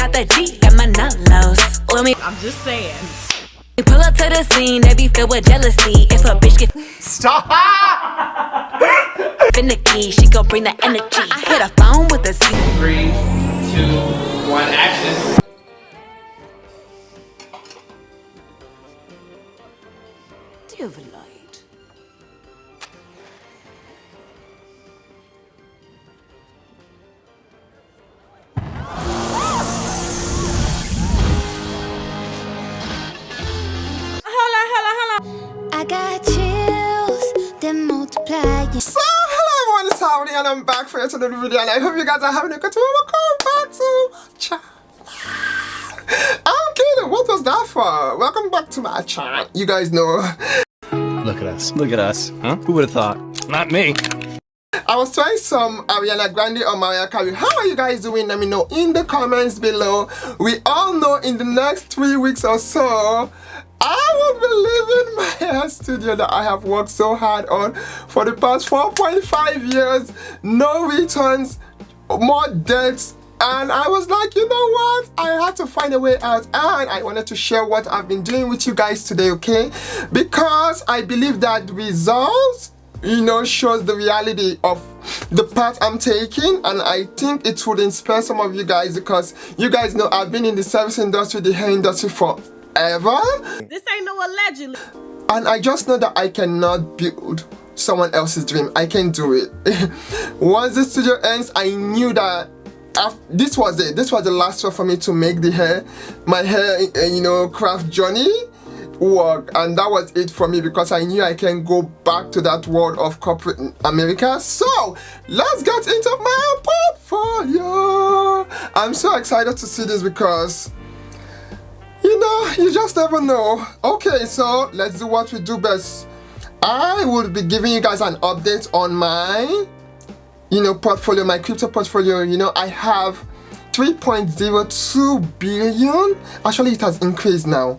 got that G at my nullos. I'm just saying. We pull up to the scene, they be filled with jealousy. If a bitch get stop finicky, she gon' bring the energy. I hit a phone with a 3, 2, 1, action. Dear light. I got chills, then multiply. So hello everyone, it's Howdy and I'm back for another video and I hope you guys are having a good time. Welcome back to my channel. I'm kidding, what was that for? Welcome back to my channel. You guys know. Look at us. Look at us. Huh? Who would have thought? Not me. I was trying some Ariana Grande or Mariah Carey. How are you guys doing? Let me know in the comments below. We all know in the next 3 weeks or so I will be leaving my hair studio that I have worked so hard on for the past 4.5 years. No returns, more debts, and I was like, you know what? I had to find a way out, and I wanted to share what I've been doing with you guys today, okay? Because I believe that results, you know, shows the reality of the path I'm taking, and I think it would inspire some of you guys because you guys know I've been in the service industry, the hair industry for ever. This ain't no allegedly. And I just know that I cannot build someone else's dream. I can do it. Once the studio ends, I knew that this was it. This was the last straw for me to make the hair, my hair, you know, craft journey work. And that was it for me because I knew I can go back to that world of corporate America. So let's get into my portfolio. I'm so excited to see this because you know, you just never know. Okay, so let's do what we do best. I will be giving you guys an update on my, you know, portfolio, my crypto portfolio. You know, I have 3.02 billion. Actually, it has increased now.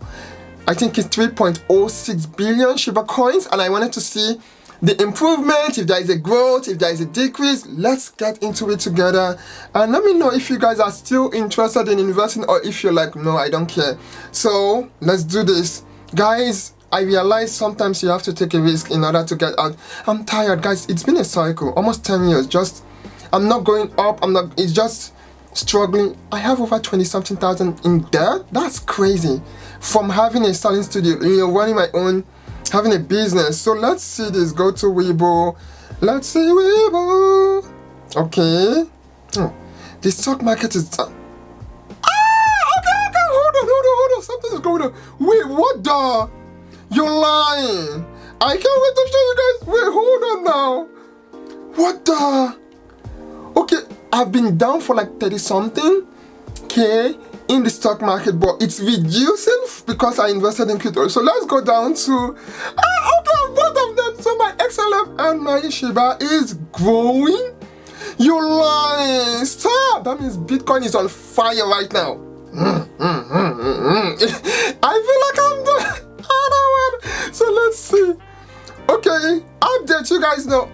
I think it's 3.06 billion SHIBA coins, and I wanted to see the improvement, if there is a growth, if there is a decrease. Let's get into it together and let me know if you guys are still interested in investing or if you're like, no, I don't care. So let's do this, guys. I realize sometimes you have to take a risk in order to get out. I'm tired, guys. It's been a cycle, almost 10 years. Just I'm not going up, it's just struggling. I have over 20-something thousand in debt. That's crazy. From having a styling studio, you know, running my own, having a business. So let's see this. Go to webull. Let's see webull. Okay. The stock market is okay. Hold on. Something is going on. Wait, what the? You're lying. I can't wait to show you guys. Wait, hold on now. What the? Okay, I've been down for like 30 something. Okay. In the stock market, but it's reducing because I invested in crypto. So let's go down to okay, both of them. So my XLM and my SHIBA is growing. You're lying. Stop. That means Bitcoin is on fire right now. I feel like I'm done. I don't want. So let's see. Okay, update. You guys know.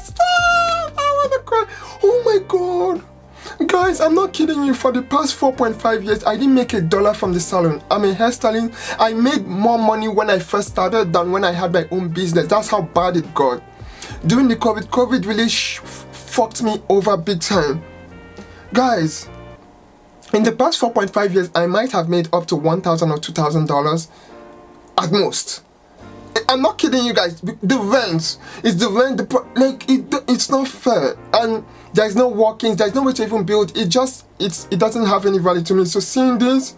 Stop. I want to cry. Oh my god. Guys, I'm not kidding you. For the past 4.5 years, I didn't make $1 from the salon. I'm a hairstyling. I made more money when I first started than when I had my own business. That's how bad it got. During the COVID really fucked me over big time. Guys, in the past 4.5 years, I might have made up to $1,000 or $2,000 at most. I'm not kidding you guys. The rent is the rent. It's not fair, and there's no workings. There's no way to even build. It doesn't have any value to me. So seeing this,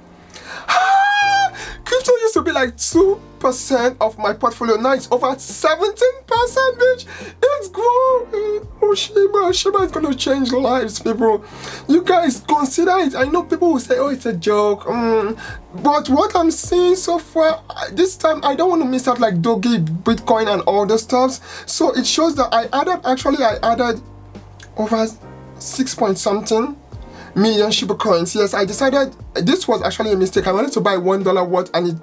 crypto used to be like 2% of my portfolio. Now it's over 17%, bitch. It's growing. Oh, SHIBA is gonna change lives, people. You guys consider it. I know people will say, oh, it's a joke. But what I'm seeing so far, this time I don't want to miss out like Doge, Bitcoin, and all the stuff. So it shows that I added over 6 point something million SHIBA coins. Yes, I decided this was actually a mistake. I wanted to buy $1 worth and it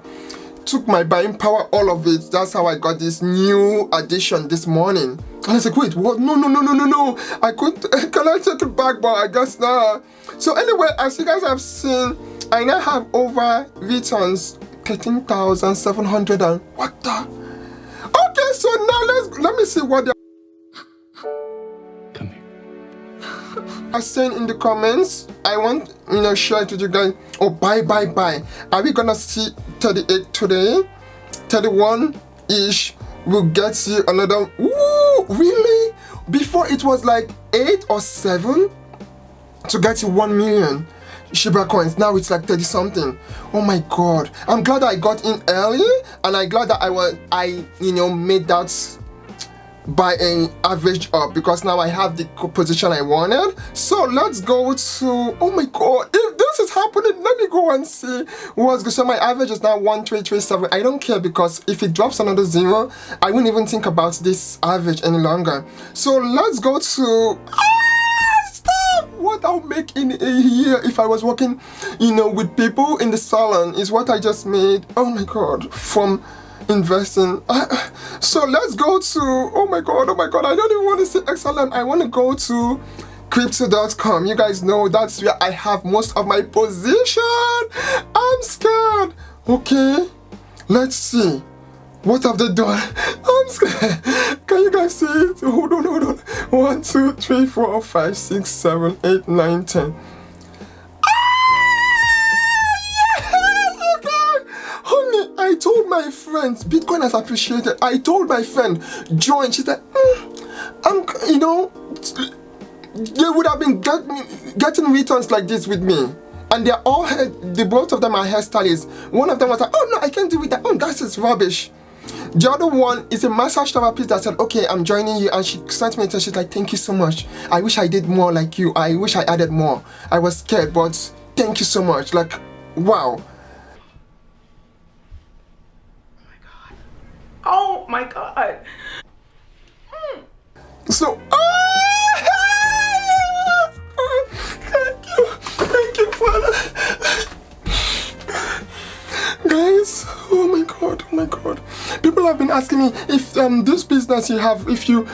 took my buying power, all of it. That's how I got this new addition this morning. And I was like, wait, what? No. I couldn't, can I take it back? But I guess not. So anyway, as you guys have seen, I now have over returns 13,700 and what the? Okay, so now let me see what they Come here. are saying in the comments. I want, share it with you guys. Oh, buy. Are we gonna see 38 today? 31-ish will get you another. Ooh, really? Before it was like 8 or 7 to get you 1 million Shiba coins. Now it's like 30 something. Oh my god. I'm glad I got in early, and I'm glad that I made that by an average up, because now I have the position I wanted. So let's go to, oh my god, if this is happening, let me go and see what's good. So my average is now 1337. I don't care, because if it drops another 0, I won't even think about this average any longer. So let's go to stop! What I'll make in a year if I was working with people in the salon is what I just made. Oh my god, from investing. So let's go to, oh my god, I don't even want to say XLM. I want to go to crypto.com. You guys know that's where I have most of my position. I'm scared. Okay, let's see. What have they done? I'm scared. Can you guys see it? Hold on. 1, 2, 3, 4, 5, 6, 7, 8, 9, 10. I told my friends Bitcoin has appreciated. I told my friend join. She said, they would have been getting returns like this with me. And they're all both of them are hairstylists. One of them was like, oh no, I can't do with that. Oh, that's just rubbish. The other one is a massage therapist that said, okay, I'm joining you. And she sent me a text. She's like, thank you so much. I wish I did more like you. I wish I added more. I was scared, but thank you so much. Like, wow. Oh my god. So, thank you, Father. Guys, oh my god. People have been asking me if this business you have, if you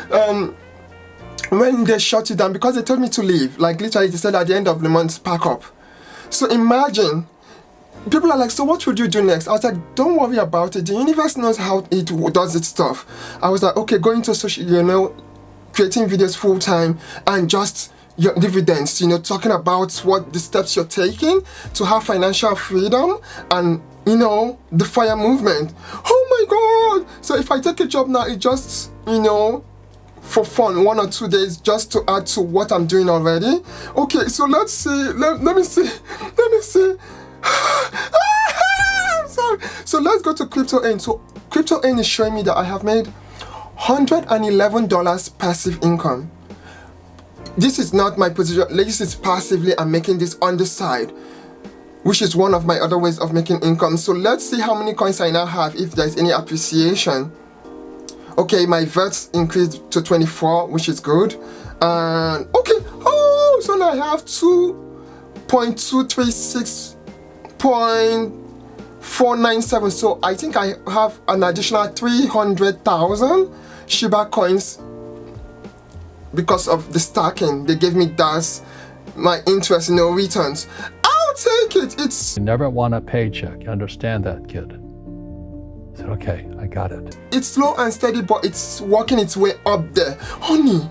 when they shut it down, because they told me to leave. Like literally, they said at the end of the month, pack up. So imagine. People are like, so what would you do next? I was like, don't worry about it. The universe knows how it does its stuff. I was like, okay, going to social, creating videos full time and just your dividends, talking about what the steps you're taking to have financial freedom and, the FIRE movement. Oh my god! So if I take a job now, it just, for fun, 1 or 2 days just to add to what I'm doing already. Okay, so let's see. Let me see. Sorry. So let's go to Crypto N. So Crypto N is showing me that I have made $111 passive income. This is not my position. This is passively. I'm making this on the side, which is one of my other ways of making income. So let's see how many coins I now have, if there's any appreciation. Okay, my VERTs increased to 24, which is good. And okay, so now I have 2.236.497. So I think I have an additional 300,000 Shiba coins because of the stacking. They gave me that's my interest in returns. I'll take it. It's You never want a paycheck. You understand that, kid? I said, okay, I got it. It's slow and steady, but it's working its way up there. Honey.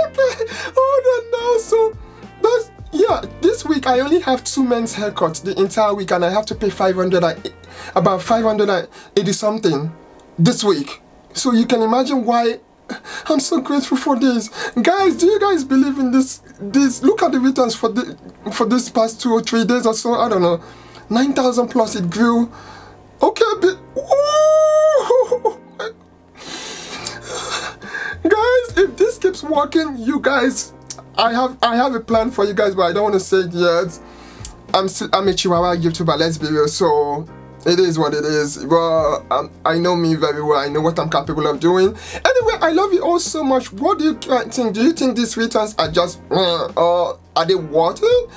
Okay. Hold on now. So that's, yeah, this week I only have 2 men's haircuts the entire week, and I have to pay about 580 something this week. So you can imagine why I'm so grateful for this. Guys, do you guys believe in this? Look at the returns for this past 2 or 3 days or so. I don't know. 9,000 plus it grew. Okay, but guys, if this keeps working, you guys, I have a plan for you guys, but I don't want to say it yet. I'm a Chihuahua YouTuber, let's be real, so it is what it is. Well, I know me very well. I know what I'm capable of doing. Anyway, I love you all so much. What do you think? Do you think these returns are just, or are they worth it?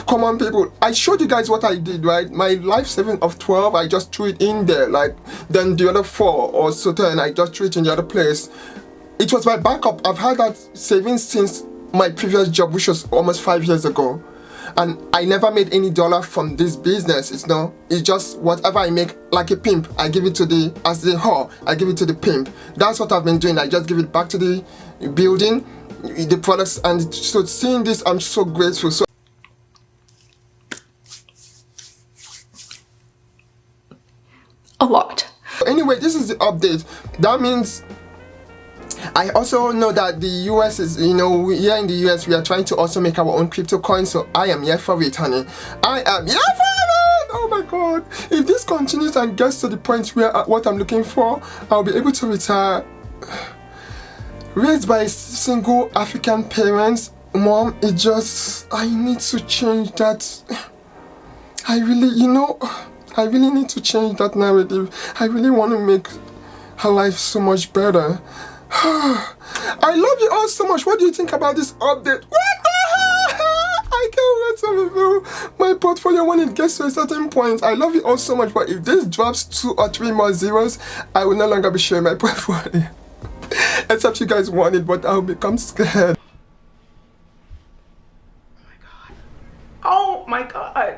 common people. I showed you guys what I did, right? My life saving of 12, I just threw it in there, like, then the other 4 or so 10, I just threw it in the other place. It was my backup. I've had that savings since my previous job, which was almost 5 years ago. And I never made any dollar from this business. It's just whatever I make, like a pimp, I give it to the, as the whore, I give it to the pimp. That's what I've been doing. I just give it back to the building, the products, and so seeing this, I'm so grateful. So a lot. anyway, this is the update. That means I also know that the US is, here in the US, we are trying to also make our own crypto coins. So I am here for it, honey. I am here for it. Oh my God. If this continues and gets to the point where what I'm looking for, I'll be able to retire. Raised by single African parents, Mom, I need to change that. I really need to change that narrative. I really want to make her life so much better. I love you all so much. What do you think about this update? What the hell? I can't wait to review my portfolio when it gets to a certain point. I love you all so much, but if this drops 2 or 3 more zeros, I will no longer be sharing my portfolio. Except you guys want it, but I'll become scared. Oh my God.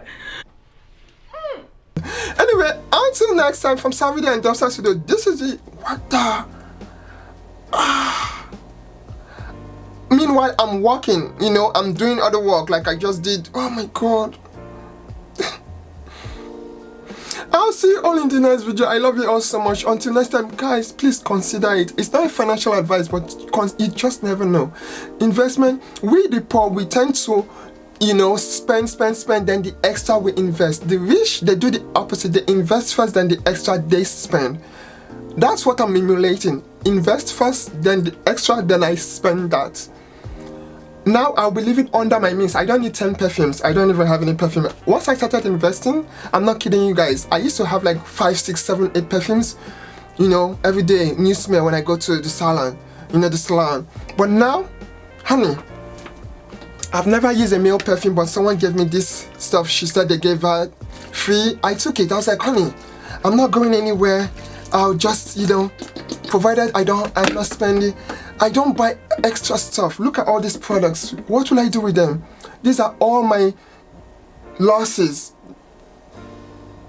Anyway, until next time, from Savida and DAWSON Studio, this is the, what the? Meanwhile, I'm working, I'm doing other work like I just did. Oh my God. I'll see you all in the next video. I love you all so much. Until next time, guys, please consider it. It's not a financial advice, but you just never know. Investment, we the poor, we tend to spend, then the extra we invest. The rich, they do the opposite. They invest first, then the extra they spend. That's what I'm emulating. Invest first, then the extra, then I spend that. Now I'll be living under my means. I don't need 10 perfumes. I don't even have any perfume. Once I started investing, I'm not kidding you guys, I used to have like 5, 6, 7, 8 perfumes, every day, new smell when I go to the salon, the salon. But now, honey, I've never used a male perfume, but someone gave me this stuff. She said they gave her free. I took it. I was like, honey, I'm not going anywhere. I'll just, provided I'm not spending. I don't buy extra stuff. Look at all these products. What will I do with them? These are all my losses.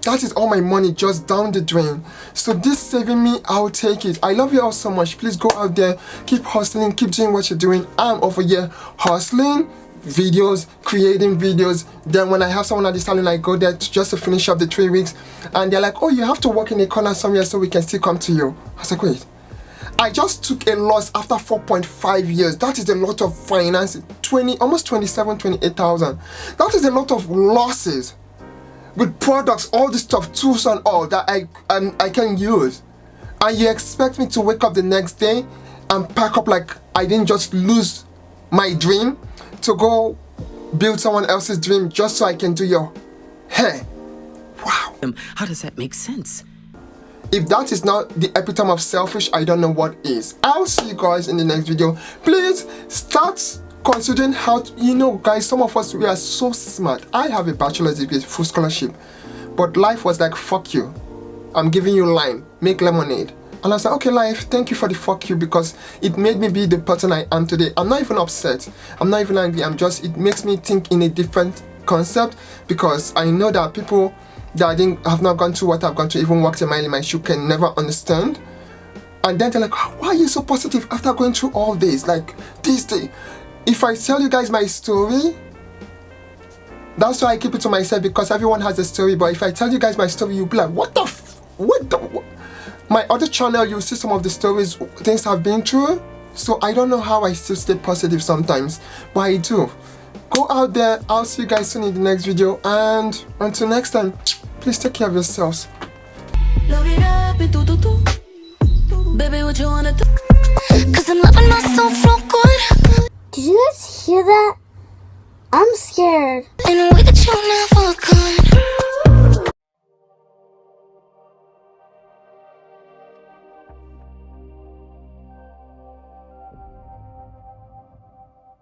That is all my money just down the drain. So this saving me, I'll take it. I love you all so much. Please go out there, keep hustling, keep doing what you're doing. I'm over here hustling, videos, creating videos. Then when I have someone at the salon, I go there just to finish up the 3 weeks, and they're like, oh, you have to work in a corner somewhere so we can still come to you. I was like, wait, I just took a loss after 4.5 years. That is a lot of finance. Almost 27, 28,000. That is a lot of losses with products, all this stuff, tools and all that I can use. And you expect me to wake up the next day and pack up like I didn't just lose my dream to go build someone else's dream just so I can do your hair. Wow. How does that make sense? If that is not the epitome of selfish, I don't know what is. I'll see you guys in the next video. Please start considering how to, guys, some of us, we are so smart. I have a bachelor's degree, full scholarship, but life was like, fuck you. I'm giving you lime, make lemonade. And I was like, okay, life, thank you for the fuck you, because it made me be the person I am today. I'm not even upset. I'm not even angry. it makes me think in a different concept, because I know that people that have not gone through what I've gone through, even walked a mile in my shoe, can never understand. And then they're like, why are you so positive after going through all this? Like, this day. If I tell you guys my story, that's why I keep it to myself, because everyone has a story. But if I tell you guys my story, you'll be like, what the My other channel, you'll see some of the stories, things I've been through. So I don't know how I still stay positive sometimes, but I do. Go out there. I'll see you guys soon in the next video. And until next time, please take care of yourselves. Load it up and do. Baby, what you wanna do? Cause I'm loving myself real good. Did you guys hear that? I'm scared. In a way that you never could.